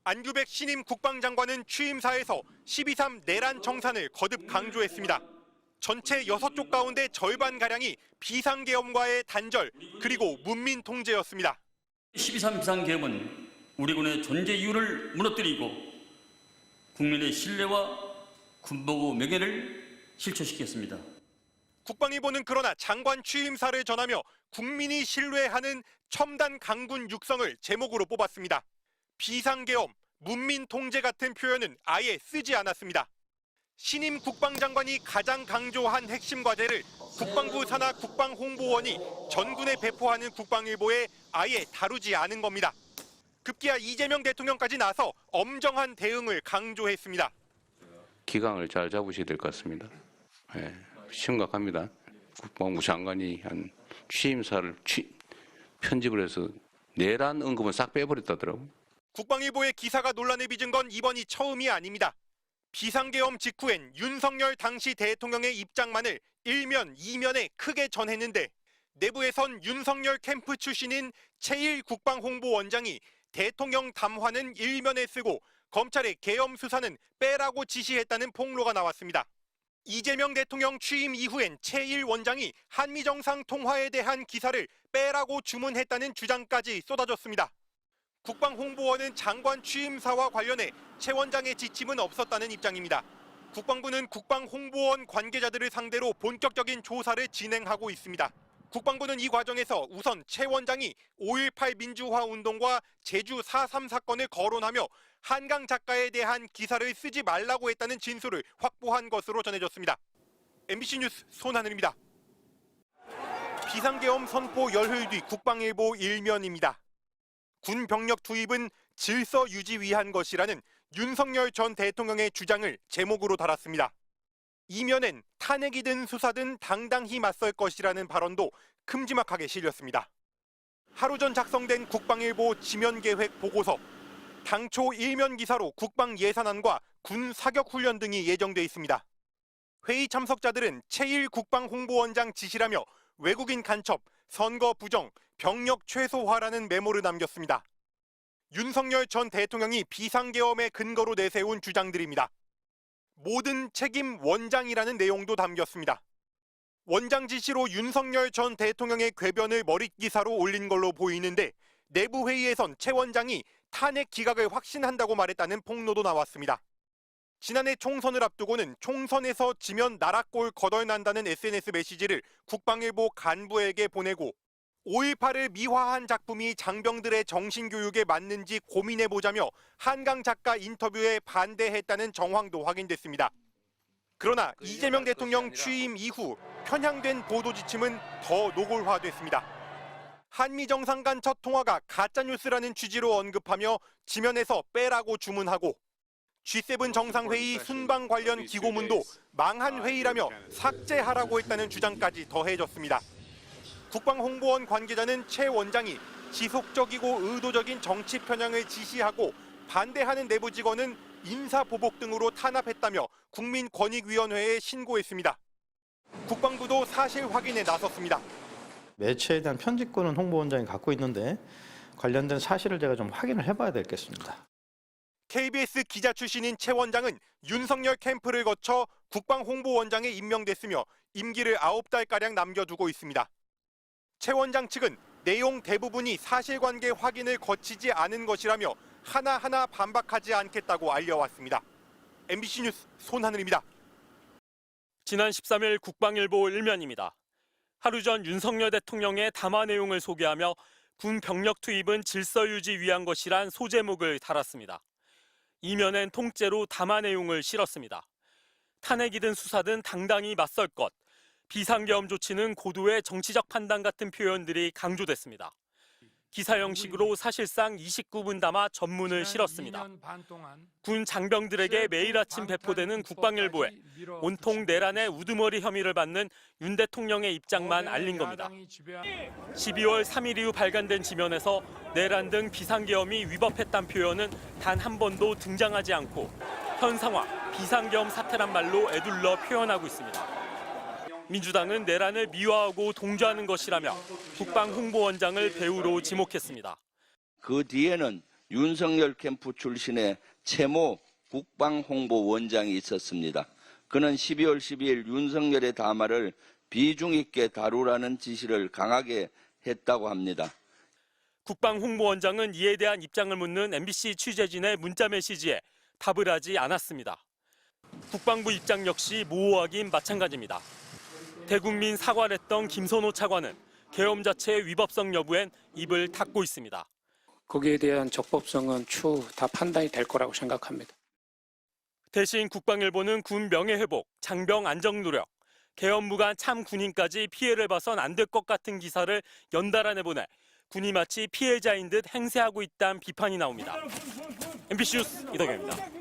안규백 신임 국방장관은 취임사에서 12.3 내란 청산을 거듭 강조했습니다. 전체 6쪽 가운데 절반가량이 비상계엄과의 단절 그리고 문민 통제였습니다. 12.3 비상계엄은 우리 군의 존재 이유를 무너뜨리고 국민의 신뢰와 군복의 명예를 실추시켰습니다. 국방일보는 그러나 장관 취임사를 전하며 국민이 신뢰하는 첨단 강군 육성을 제목으로 뽑았습니다. 비상계엄, 문민 통제 같은 표현은 아예 쓰지 않았습니다. 신임 국방장관이 가장 강조한 핵심 과제를 국방부 산하 국방홍보원이 전군에 배포하는 국방일보에 아예 다루지 않은 겁니다. 급기야 이재명 대통령까지 나서 엄정한 대응을 강조했습니다. 기강을 잘 잡으셔야 될 것 같습니다. 심각합니다. 국방부 장관이 한 취임사를 편집을 해서 내란 언급은 싹 빼버렸다더라고요. 국방일보의 기사가 논란을 빚은 건 이번이 처음이 아닙니다. 비상계엄 직후엔 윤석열 당시 대통령의 입장만을 1면, 2면에 크게 전했는데 내부에선 윤석열 캠프 출신인 최일 국방홍보원장이 대통령 담화는 1면에 쓰고 검찰의 계엄 수사는 빼라고 지시했다는 폭로가 나왔습니다. 이재명 대통령 취임 이후엔 최일 원장이 한미 정상 통화에 대한 기사를 빼라고 주문했다는 주장까지 쏟아졌습니다. 국방홍보원은 장관 취임사와 관련해 최 원장의 지침은 없었다는 입장입니다. 국방부는 국방홍보원 관계자들을 상대로 본격적인 조사를 진행하고 있습니다. 국방부는 이 과정에서 우선 최 원장이 5.18 민주화 운동과 제주 4.3 사건을 거론하며 한강 작가에 대한 기사를 쓰지 말라고 했다는 진술을 확보한 것으로 전해졌습니다. MBC 뉴스 손하늘입니다. 비상계엄 선포 열흘 뒤 국방일보 1면입니다. 군 병력 투입은 질서 유지 위한 것이라는 윤석열 전 대통령의 주장을 제목으로 달았습니다. 이면엔 탄핵이든 수사든 당당히 맞설 것이라는 발언도 큼지막하게 실렸습니다. 하루 전 작성된 국방일보 지면계획 보고서. 당초 1면 기사로 국방 예산안과 군 사격훈련 등이 예정돼 있습니다. 회의 참석자들은 최일 국방홍보원장 지시라며 외국인 간첩, 선거 부정, 병력 최소화라는 메모를 남겼습니다. 윤석열 전 대통령이 비상계엄의 근거로 내세운 주장들입니다. 모든 책임 원장이라는 내용도 담겼습니다. 원장 지시로 윤석열 전 대통령의 궤변을 머릿기사로 올린 걸로 보이는데 내부 회의에선 최 원장이 탄핵 기각을 확신한다고 말했다는 폭로도 나왔습니다. 지난해 총선을 앞두고는 총선에서 지면 나라꼴 거덜난다는 SNS 메시지를 국방일보 간부에게 보내고 5.18을 미화한 작품이 장병들의 정신교육에 맞는지 고민해보자며 한강 작가 인터뷰에 반대했다는 정황도 확인됐습니다. 그러나 이재명 대통령 취임 이후 편향된 보도 지침은 더 노골화됐습니다. 한미 정상 간 첫 통화가 가짜뉴스라는 취지로 언급하며 지면에서 빼라고 주문하고 G7 정상회의 순방 관련 기고문도 망한 회의라며 삭제하라고 했다는 주장까지 더해졌습니다. 국방홍보원 관계자는 최 원장이 지속적이고 의도적인 정치 편향을 지시하고 반대하는 내부 직원은 인사보복 등으로 탄압했다며 국민권익위원회에 신고했습니다. 국방부도 사실 확인에 나섰습니다. 매체에 대한 편집권은 홍보원장이 갖고 있는데 관련된 사실을 제가 좀 확인을 해봐야 되겠습니다. KBS 기자 출신인 최 원장은 윤석열 캠프를 거쳐 국방홍보원장에 임명됐으며 임기를 9달가량 남겨두고 있습니다. 최 원장 측은 내용 대부분이 사실관계 확인을 거치지 않은 것이라며 하나하나 반박하지 않겠다고 알려왔습니다. MBC 뉴스 손하늘입니다. 지난 13일 국방일보 1면입니다. 하루 전 윤석열 대통령의 담화 내용을 소개하며 군 병력 투입은 질서 유지 위한 것이란 소제목을 달았습니다. 이면엔 통째로 담화 내용을 실었습니다. 탄핵이든 수사든 당당히 맞설 것, 비상계엄 조치는 고도의 정치적 판단 같은 표현들이 강조됐습니다. 기사 형식으로 사실상 29분 담아 전문을 실었습니다. 군 장병들에게 매일 아침 배포되는 국방일보에 온통 내란의 우두머리 혐의를 받는 윤 대통령의 입장만 알린 겁니다. 12월 3일 이후 발간된 지면에서 내란 등 비상계엄이 위법했다는 표현은 단 한 번도 등장하지 않고 현 상황 비상계엄 사태란 말로 에둘러 표현하고 있습니다. 민주당은 내란을 미화하고 동조하는 것이라며 국방홍보원장을 배우로 지목했습니다. 그 뒤에는 윤석열 캠프 출신의 최모 국방홍보원장이 있었습니다. 그는 12월 12일 윤석열의 담화를 비중 있게 다루라는 지시를 강하게 했다고 합니다. 국방홍보원장은 이에 대한 입장을 묻는 MBC 취재진의 문자 메시지에 답을 하지 않았습니다. 국방부 입장 역시 모호하긴 마찬가지입니다. 대국민 사과를 했던 김선호 차관은 계엄 자체의 위법성 여부엔 입을 닫고 있습니다. 거기에 대한 적법성은 추후 다 판단이 될 거라고 생각합니다. 대신 국방일보는 군 명예회복, 장병 안정 노력, 계엄 무관 참 군인까지 피해를 봐선 안 될 것 같은 기사를 연달아 내보내 군이 마치 피해자인 듯 행세하고 있다는 비판이 나옵니다. MBC 뉴스 이덕영입니다.